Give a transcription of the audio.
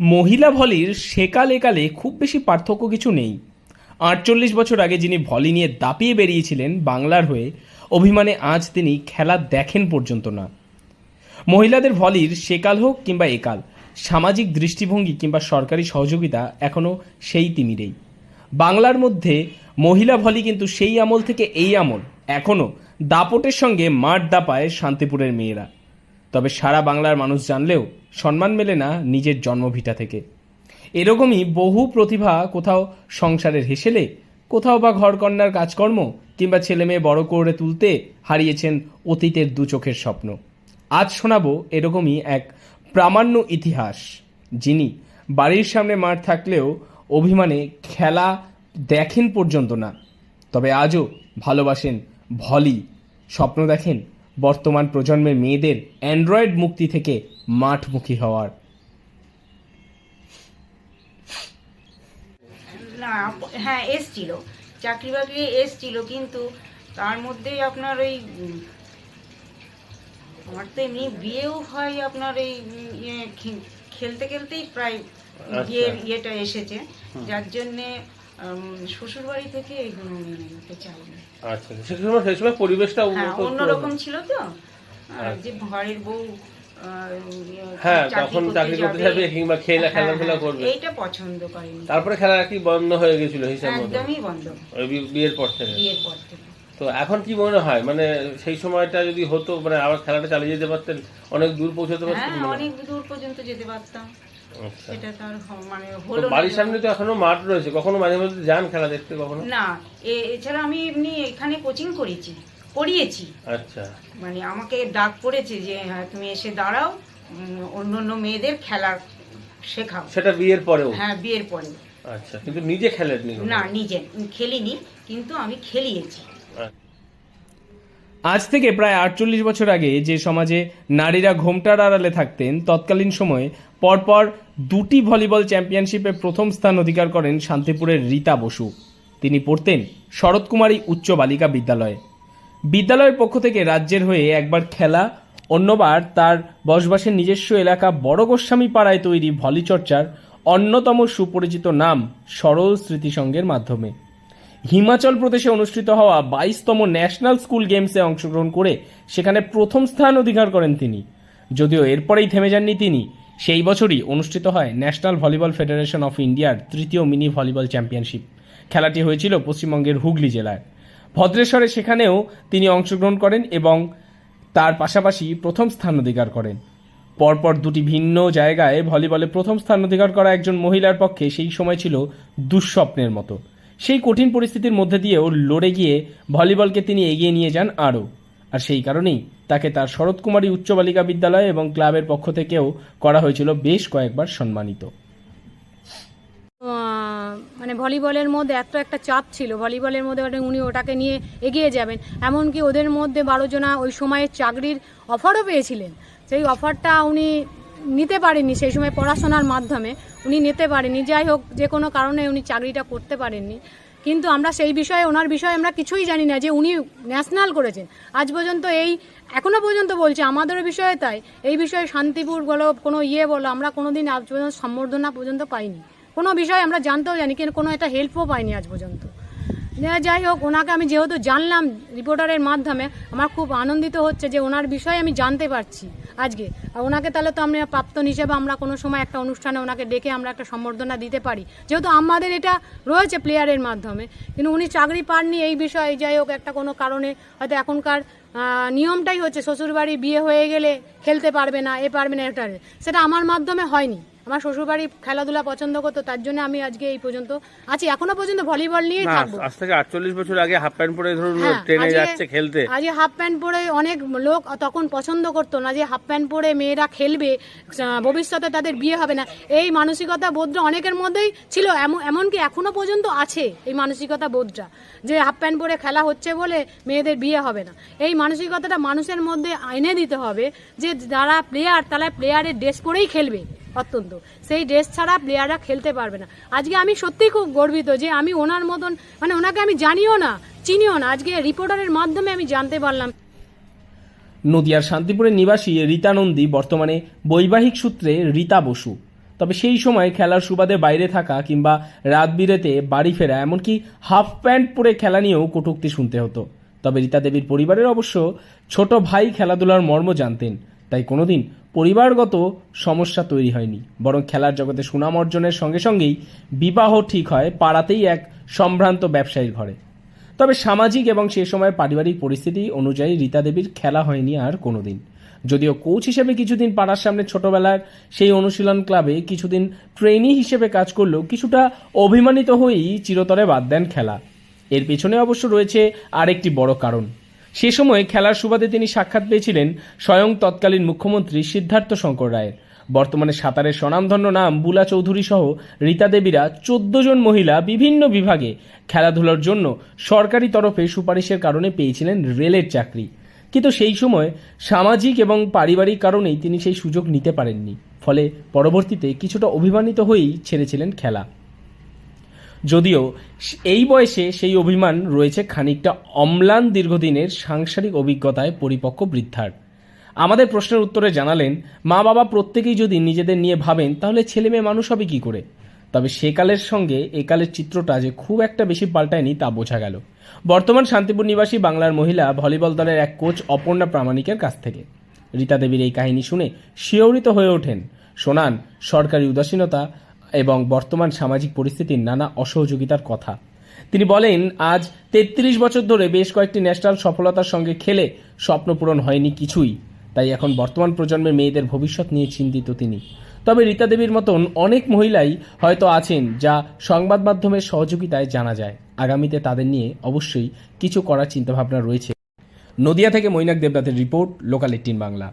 মহিলা ভলির সেকাল একালে খুব বেশি পার্থক্য কিছু নেই। ৪৮ বছর আগে যিনি ভলি নিয়ে দাপিয়ে বেরিয়েছিলেন বাংলার হয়ে, অভিমানে আজ তিনি খেলা দেখেন পর্যন্ত না। মহিলাদের ভলির সেকাল হোক কিংবা একাল, সামাজিক দৃষ্টিভঙ্গি কিংবা সরকারি সহযোগিতা এখনও সেই তিমিরেই। বাংলার মধ্যে মহিলা ভলি কিন্তু সেই আমল থেকে এই আমল এখনও দাপটের সঙ্গে মাঠ দাপায় শান্তিপুরের মেয়েরা। তবে সারা বাংলার মানুষ জানলেও সম্মান মেলে না নিজের জন্মভিটা থেকে। এরকমই বহু প্রতিভা কোথাও সংসারের হেসেলে, কোথাও বা ঘরকন্যার কাজকর্ম কিংবা ছেলে মেয়ে বড় করে তুলতে হারিয়েছেন অতীতের দু চোখের স্বপ্ন। আজ শোনাবো এরকমই এক প্রামাণ্য ইতিহাস, যিনি বাড়ির সামনে মাঠ থাকলেও অভিমানে খেলা দেখেন পর্যন্ত না। তবে আজও ভালোবাসেন ভলি, স্বপ্ন দেখেন বর্তমান প্রজন্মের মেয়েদের অ্যান্ড্রয়েড মুক্তি থেকে মাঠমুখী হওয়ার। না, হ্যাঁ এসছিল, চাকরি বাকরি এসছিল, কিন্তু তার মধ্যেই আপনার ওই আমার তো এমনি বিয়েও হয় আপনার এই খেলতে খেলতেই প্রায় বিয়ের ইয়েটা এসেছে, যার জন্যে শ্বশুর বাড়ি থেকে এইগুলো মেনে নিতে চাইনি। আচ্ছা, সেই সময় পরিবেশটা অন্যরকম ছিল তো, যে ঘরের বউ হ্যাঁ তখন চাকরি করতে যাবে কিংবা খেলাধুলা করবে, এইটা পছন্দ করেনি। তারপরে খেলা কি বন্ধ হয়ে গেছিল হিসাব মতো? একদমই বন্ধ, বিয়ের পর থেকে। তো এখন কি মনে হয়, মানে সেই সময়টা যদি হতো, মানে আবার খেলাটা চালিয়ে যেতে পারতেন, অনেক দূর পৌঁছাতে পারতেন? হ্যাঁ, অনেক দূর পর্যন্ত যেতে পারতাম। সেটা তার মানে হলো না। বাড়ির সামনে তো এখনো মাঠ রয়েছে, কখনো মাঝে মাঝে যান খেলা দেখতে? কখনো না, এছাড়া আমি এমনি এখানে কোচিং করিয়েছি। আচ্ছা, মানে আমাকে ডাক পড়েছে যে হ্যাঁ তুমি এসে দাঁড়াও, অন্য অন্য মেয়েদের খেলা শেখাও। সেটা বিয়ের পরেও? হ্যাঁ, বিয়ের পরেও। আচ্ছা, কিন্তু নিজে খেলেননি? না, নিজে খেলিনি, কিন্তু আমি খেলিয়েছি। আজ থেকে প্রায় ৪৮ বছর আগে যে সমাজে নারীরা ঘোমটার আড়ালে থাকতেন, তৎকালীন সময়ে পরপর দুটি ভলিবল চ্যাম্পিয়নশিপে প্রথম স্থান অধিকার করেন শান্তিপুরের রীতা বসু। তিনি পড়তেন শরৎকুমারী উচ্চ বালিকা বিদ্যালয়ে। বিদ্যালয়ের পক্ষ থেকে রাজ্যের হয়ে একবার খেলা, অন্যবার তার বসবাসের নিজস্ব এলাকা বড় গোস্বামী পাড়ায় তৈরি ভলি চর্চার অন্যতম সুপরিচিত নাম সরল স্মৃতিসংঘের মাধ্যমে। হিমাচল প্রদেশে অনুষ্ঠিত হওয়া ২২তম ন্যাশনাল স্কুল গেমসে অংশগ্রহণ করে সেখানে প্রথম স্থান অধিকার করেন তিনি। যদিও এরপরেই থেমে যাননি তিনি, সেই বছরই অনুষ্ঠিত হয় ন্যাশনাল ভলিবল ফেডারেশন অফ ইন্ডিয়ার তৃতীয় মিনি ভলিবল চ্যাম্পিয়নশিপ। খেলাটি হয়েছিল পশ্চিমবঙ্গের হুগলি জেলায় ভদ্রেশ্বরে। সেখানেও তিনি অংশগ্রহণ করেন এবং তার পাশাপাশি প্রথম স্থান অধিকার করেন। পরপর দুটি ভিন্ন জায়গায় ভলিবলে প্রথম স্থান অধিকার করা একজন মহিলার পক্ষে সেই সময় ছিল দুঃস্বপ্নের মতো। সেই কঠিন পরিস্থিতির মধ্যে দিয়েও লড়ে গিয়ে ভলিবলকে তিনি এগিয়ে নিয়ে যান আরও। আর সেই কারণেই তাকে তার শরৎকুমারী উচ্চ বালিকা বিদ্যালয় এবং ক্লাবের পক্ষ থেকেও করা হয়েছিল বেশ কয়েকবার সম্মানিত। মানে ভলিবলের মধ্যে একটা চাপ ছিল, ভলিবলের মধ্যে উনি ওটাকে নিয়ে এগিয়ে যাবেন। এমনকি ওদের মধ্যে ১২ জনা ওই সময়ে চাকরির অফারও পেয়েছিলেন। সেই অফারটা উনি নিতে পারেননি, সেই সময় পড়াশোনার মাধ্যমে উনি নিতে পারেননি। যাই হোক, যে কোনো কারণে উনি চাকরিটা করতে পারেননি। কিন্তু আমরা সেই বিষয়ে, ওনার বিষয়ে আমরা কিছুই জানি না যে উনি ন্যাশনাল করেছেন। আজ পর্যন্ত এখনো পর্যন্ত বলছে আমাদের বিষয়ে, তাই এই বিষয়ে শান্তিপুর বলো, কোনো বলো, আমরা কোনোদিন আজ পর্যন্ত সম্বর্ধনা পর্যন্ত পাইনি। কোনো বিষয় আমরা জানতেও জানি, কিন্তু কোনো একটা হেল্পও পাইনি আজ পর্যন্ত। যাই হোক, ওনাকে আমি যেহেতু জানলাম রিপোর্টারের মাধ্যমে, আমার খুব আনন্দিত হচ্ছে যে ওনার বিষয়ে আমি জানতে পারছি আজকে। আর ওনাকে তাহলে তো আমরা প্রাপ্তন হিসেবে আমরা কোনো সময় একটা অনুষ্ঠানে ওনাকে ডেকে আমরা একটা সম্বর্ধনা দিতে পারি, যেহেতু আমাদের এটা রয়েছে প্লেয়ারের মাধ্যমে। কিন্তু উনি চাকরি পাননি এই বিষয়ে। যাই হোক, একটা কোনো কারণে হয়তো এখনকার নিয়মটাই হচ্ছে শ্বশুরবাড়ি বিয়ে হয়ে গেলে খেলতে পারবে না, পারবে না, এটা সেটা আমার মাধ্যমে হয়নি। আমার শ্বশুরবাড়ি খেলাধুলা পছন্দ করতো, তার জন্য আমি আজকে এই পর্যন্ত আছি, এখনো পর্যন্ত ভলিবল নিয়েই থাকবো। আজ থেকে ৪৮ বছর আগে হাফ প্যান্ট পরে ধরুন ট্রেনে যাচ্ছে খেলতে, আজ হাফ প্যান্ট পরে অনেক লোক তখন পছন্দ করতো না যে হাফ প্যান্ট পরে মেয়েরা খেলবে, ভবিষ্যতে তাদের বিয়ে হবে না। এই মানসিকতা বোধটা অনেকের মধ্যেই ছিল, এমনকি এখনো পর্যন্ত আছে এই মানসিকতা বোধটা, যে হাফ প্যান্ট পরে খেলা হচ্ছে বলে মেয়েদের বিয়ে হবে না। এই মানসিকতাটা মানুষের মধ্যে এনে দিতে হবে যে যারা প্লেয়ার, তারা প্লেয়ারের ড্রেস পরেই খেলবে। অত্যন্ত সেই ড্রেস ছাড়া প্লেয়াররা খেলতে পারবে না। আজকে আমি সত্যিই খুব গর্বিত যে আমি ওনার মতন, মানে ওনাকে আমি জানিও না, চিনিও না, আজকে রিপোর্টারের মাধ্যমে আমি জানতে পারলাম। নদিয়ার শান্তিপুরের নিবাসী রীতা নন্দী বর্তমানে বৈবাহিক সূত্রে রীতা বসু। তবে সেই সময় খেলার সুবাদে বাইরে থাকা কিংবা রাত বিরেতে বাড়ি ফেরা, এমনকি হাফ প্যান্ট পরে খেলা নিয়েও কটূক্তি শুনতে হতো। তবে রীতা দেবীর পরিবারের অবশ্য ছোট ভাই খেলাধুলার মর্ম জানতেন, তাই কোনোদিন পরিবারগত সমস্যা তৈরি হয়নি। বরং খেলার জগতে সুনাম অর্জনের সঙ্গে সঙ্গেই বিবাহ ঠিক হয় পাড়াতেই এক সম্ভ্রান্ত ব্যবসায়ীর ঘরে। তবে সামাজিক এবং সে সময়ের পারিবারিক পরিস্থিতি অনুযায়ী রীতা দেবীর খেলা হয়নি আর কোনোদিন। যদিও কোচ হিসেবে কিছুদিন পাড়ার সামনে ছোটবেলার সেই অনুশীলন ক্লাবে কিছুদিন ট্রেনি হিসেবে কাজ করলেও কিছুটা অভিমানিত হয়েই চিরতরে বাদ দেন খেলা। এর পেছনে অবশ্য রয়েছে আরেকটি বড় কারণ। সে সময় খেলার সুবাদে তিনি সাক্ষাৎ পেয়েছিলেন স্বয়ং তৎকালীন মুখ্যমন্ত্রী সিদ্ধার্থ শঙ্কর রায়ের। বর্তমানে সাঁতারের স্বনামধন্য নাম বুলা চৌধুরী সহ রীতা দেবীরা 14 জন মহিলা বিভিন্ন বিভাগে খেলাধুলার জন্য সরকারি তরফে সুপারিশের কারণে পেয়েছিলেন রেলের চাকরি। কিন্তু সেই সময় সামাজিক এবং পারিবারিক কারণেই তিনি সেই সুযোগ নিতে পারেননি। ফলে পরবর্তীতে কিছুটা অভিমানিত হয়েই ছেড়েছিলেন খেলা। যদিও এই বয়সে সেই অভিমান রয়েছে খানিকটা অম্লান দীর্ঘদিনের সাংসারিক অভিজ্ঞতায় পরিপক্ক বৃদ্ধার। আমাদের প্রশ্নের উত্তরে জানালেন, মা বাবা প্রত্যেকেই যদি নিজেদের নিয়ে ভাবেন তাহলে ছেলে মেয়ে মানুষ হবে কী করে। তবে সেকালের সঙ্গে একালের চিত্রটা যে খুব একটা বেশি পাল্টায়নি তা বোঝা গেল বর্তমান শান্তিপুর নিবাসী বাংলার মহিলা ভলিবল দলের এক কোচ অপর্ণা প্রামাণিকের কাছ থেকে। রীতা দেবীর এই কাহিনী শুনে শিহরিত হয়ে ওঠেন, শোনান সরকারি উদাসীনতা এবং বর্তমান সামাজিক পরিস্থিতির নানা অসহযোগিতার কথা। তিনি বলেন, আজ 33 বছর ধরে বেশ কয়েকটি ন্যাশনাল সফলতার সঙ্গে খেলে স্বপ্ন পূরণ হয়নি কিছুই, তাই এখন বর্তমান প্রজন্মের মেয়েদের ভবিষ্যৎ নিয়ে চিন্তিত তিনি। তবে রীতা দেবীর মতন অনেক মহিলাই হয়তো আছেন যা সংবাদ মাধ্যমের সহযোগিতায় জানা যায়। আগামীতে তাদের নিয়ে অবশ্যই কিছু করার চিন্তাভাবনা রয়েছে। নদিয়া থেকে মৈনাক দেবনাথের রিপোর্ট, লোকাল 18 বাংলা।